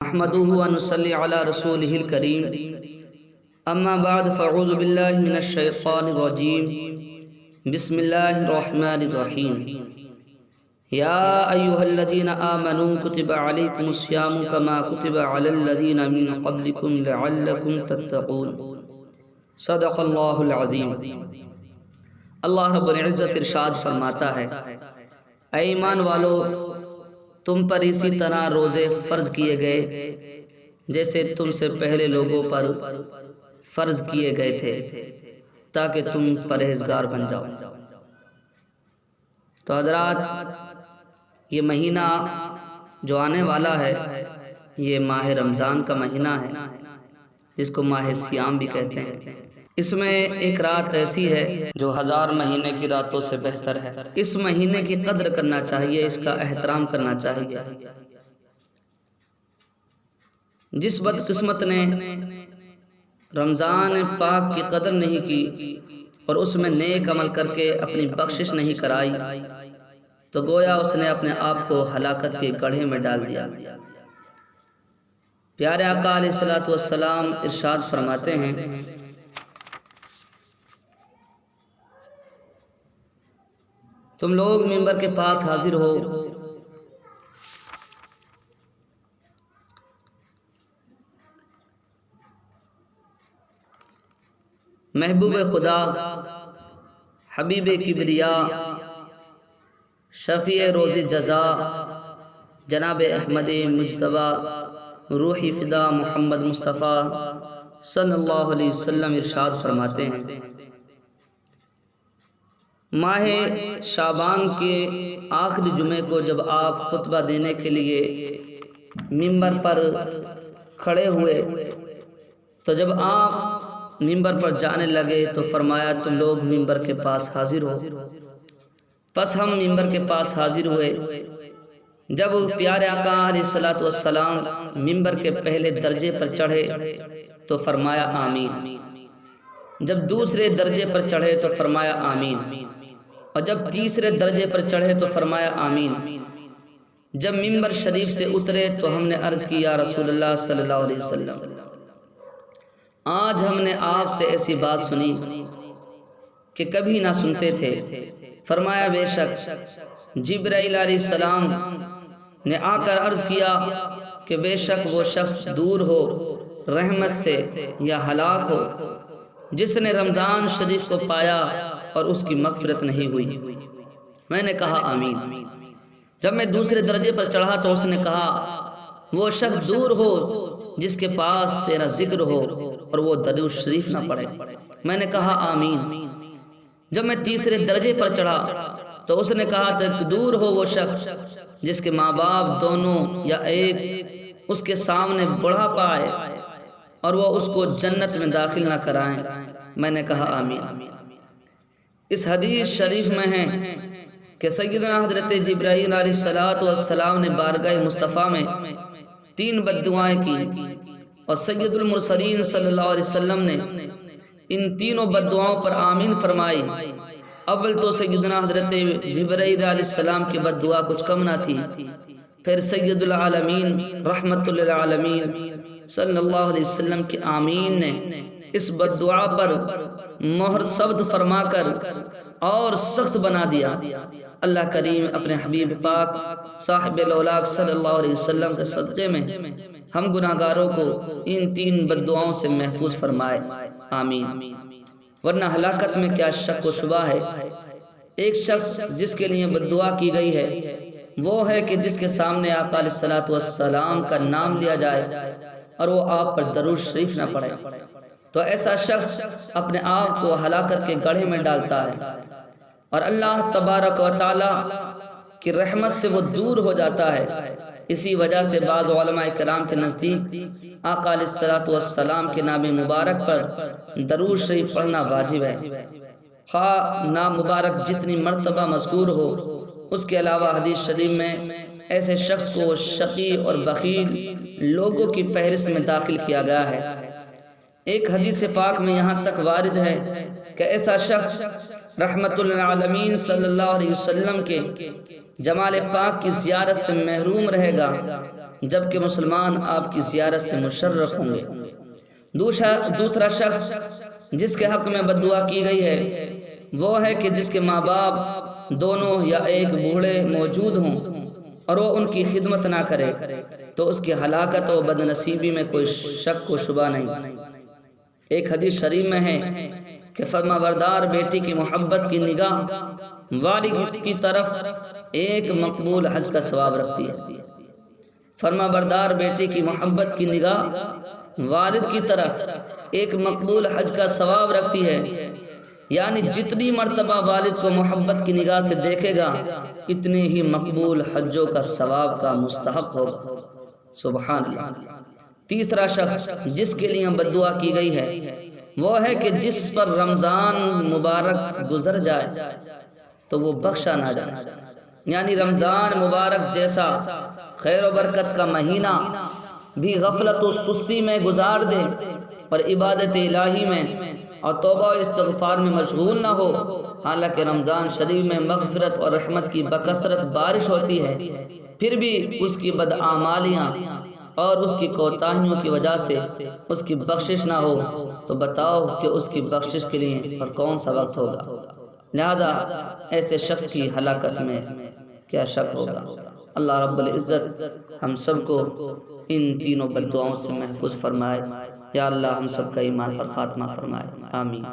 نحمده ونصلي على رسوله الكريم اما بعد فاعوذ بالله من الشيطان الرجيم بسم الله الرحمن الرحيم يا ايها الذين امنوا كتب عليكم الصيام كما كتب على الذين من قبلكم لعلكم تتقون صدق اللہ العظیم۔ اللہ رب العزت ارشاد فرماتا ہے، اے ایمان والو، تم پر اسی طرح روزے فرض کیے گئے جیسے تم سے پہلے لوگوں پر فرض کیے گئے تھے تاکہ تم پرہیزگار بن جاؤ۔ تو حضرات، یہ مہینہ جو آنے والا ہے یہ ماہ رمضان کا مہینہ ہے، جس کو ماہ سیام بھی کہتے ہیں۔ اس میں ایک رات ایسی ہے جو 1000 مہینے کی راتوں سے بہتر ہے۔ اس مہینے کی قدر کرنا چاہیے، اس کا احترام کرنا چاہیے۔ جس بدقسمت نے رمضان پاک کی قدر نہیں کی اور اس میں نیک عمل کر کے اپنی بخشش نہیں کرائی تو گویا اس نے اپنے آپ کو ہلاکت کے گڑھے میں ڈال دیا۔ پیارے آقا علیہ الصلوۃ والسلام ارشاد فرماتے ہیں، تم لوگ منبر کے پاس حاضر ہو، محبوب خدا، حبیب کبریا، شفیع روز جزا، جناب احمد مجتبی روح فدا محمد مصطفیٰ صلی اللہ علیہ وسلم ارشاد فرماتے ہیں، ماہ شعبان کے آخری جمعے کو جب آپ خطبہ دینے کے لیے منبر پر کھڑے ہوئے تو جب آپ منبر پر جانے لگے تو فرمایا تم لوگ منبر کے پاس حاضر ہو۔ پس ہم منبر کے پاس حاضر ہوئے۔ جب پیارے آقا علیہ الصلوۃ والسلام منبر کے پہلے درجے پر چڑھے تو فرمایا آمین، جب دوسرے درجے پر چڑھے تو فرمایا آمین، اور جب تیسرے درجے پر چڑھے تو فرمایا آمین۔ جب منبر شریف سے اترے تو ہم نے عرض کی، یا رسول اللہ صلی اللہ علیہ وسلم، آج ہم نے آپ سے ایسی بات سنی کہ کبھی نہ سنتے تھے۔ فرمایا بے شک جبرائیل علیہ السلام نے آ کر عرض کیا کہ بے شک وہ شخص دور ہو رحمت سے یا ہلاک ہو جس نے رمضان شریف کو پایا اور اس کی مغفرت نہیں ہوئی۔ میں نے کہا آمین۔ جب میں دوسرے درجے پر چڑھا تو اس نے کہا وہ شخص دور ہو جس کے پاس تیرا ذکر ہو اور وہ درود شریف نہ پڑھے۔ میں نے کہا آمین۔ جب میں تیسرے درجے پر چڑھا تو اس نے کہا کہ دور ہو وہ شخص جس کے ماں باپ دونوں یا ایک اس کے سامنے بڑھا پائے اور وہ اس کو جنت میں داخل نہ کرائیں۔ میں نے کہا آمین۔ اس حدیث شریف میں ہے کہ سیدنا حضرت جبرائیل علیہ السلام نے بارگاہ مصطفیٰ میں 3 بددعائیں کی اور سید المرسلین صلی اللہ علیہ وسلم نے ان تینوں بددعاؤں پر آمین فرمائی۔ اول تو سیدنا حضرت جبرائیل علیہ السلام کی بددعا کچھ کم نہ تھی، پھر سید العالمین رحمت للعالمین صلی اللہ علیہ وسلم کی آمین نے اس بددعا پر مہر ثبت فرما کر اور سخت بنا دیا۔ اللہ کریم اپنے حبیب پاک صاحب الاولاق صلی اللہ علیہ وسلم کے صدقے میں ہم گناہگاروں کو ان 3 بددعاؤں سے محفوظ فرمائے، آمین۔ ورنہ ہلاکت میں کیا شک و شبہ ہے۔ ایک شخص جس کے لیے بددعا کی گئی ہے وہ ہے کہ جس کے سامنے آقا علیہ الصلوۃ والسلام کا نام لیا جائے اور وہ آپ پر درود شریف نہ پڑھے تو ایسا شخص اپنے آپ کو ہلاکت کے گڑھے میں ڈالتا ہے اور اللہ تبارک و تعالی کی رحمت سے وہ دور ہو جاتا ہے۔ اسی وجہ سے بعض علماء کرام کے نزدیک آقا علیہ الصلوۃ والسلام کے نام مبارک پر درود شریف پڑھنا واجب ہے، خواہ نام مبارک جتنی مرتبہ مذکور ہو۔ اس کے علاوہ حدیث شریف میں ایسے شخص کو شقی اور بخیل لوگوں کی فہرست میں داخل کیا گیا ہے۔ ایک حدیث پاک میں یہاں تک وارد ہے کہ ایسا شخص رحمت للعالمین صلی اللہ علیہ وسلم کے جمال پاک کی زیارت سے محروم رہے گا جبکہ مسلمان آپ کی زیارت سے مشرف ہوں گے۔ دوسرا شخص جس کے حق میں بد دعا کی گئی ہے وہ ہے کہ جس کے ماں باپ دونوں یا ایک بوڑھے موجود ہوں اور وہ ان کی خدمت نہ کرے تو اس کی ہلاکت و بد نصیبی میں کوئی شک و شبہ نہیں۔ ایک حدیث شریف میں ہے کہ فرما بردار بیٹی کی محبت کی نگاہ والد کی طرف ایک مقبول حج کا ثواب رکھتی ہے۔ فرما بردار بیٹی کی محبت کی نگاہ والد کی طرف ایک مقبول حج کا ثواب رکھتی ہے، یعنی جتنی مرتبہ والد کو محبت کی نگاہ سے دیکھے گا اتنے ہی مقبول حجوں کا ثواب کا مستحق ہوگا۔ سبحان اللہ۔ تیسرا شخص جس کے لیے بد دعا کی گئی ہے وہ ہے کہ جس پر رمضان مبارک گزر جائے تو وہ بخشا نہ جائے، یعنی رمضان مبارک جیسا خیر و برکت کا مہینہ بھی غفلت و سستی میں گزار دے اور عبادت الہی میں اور توبہ و استغفار میں مشغول نہ ہو، حالانکہ رمضان شریف میں مغفرت اور رحمت کی بکثرت بارش ہوتی ہے، پھر بھی اس کی بدعمالیاں اور اس کی کوتاہیوں کی وجہ سے اس کی بخشش نہ ہو تو بتاؤ کہ اس کی بخشش کے لیے اور کون سا وقت ہوگا؟ لہذا ایسے شخص کی ہلاکت میں کیا شک ہوگا۔ اللہ رب العزت ہم سب کو ان تینوں بد دعاؤں سے محفوظ فرمائے۔ یا اللہ ہم سب کا ایمان پر خاتمہ فرمائے، آمین۔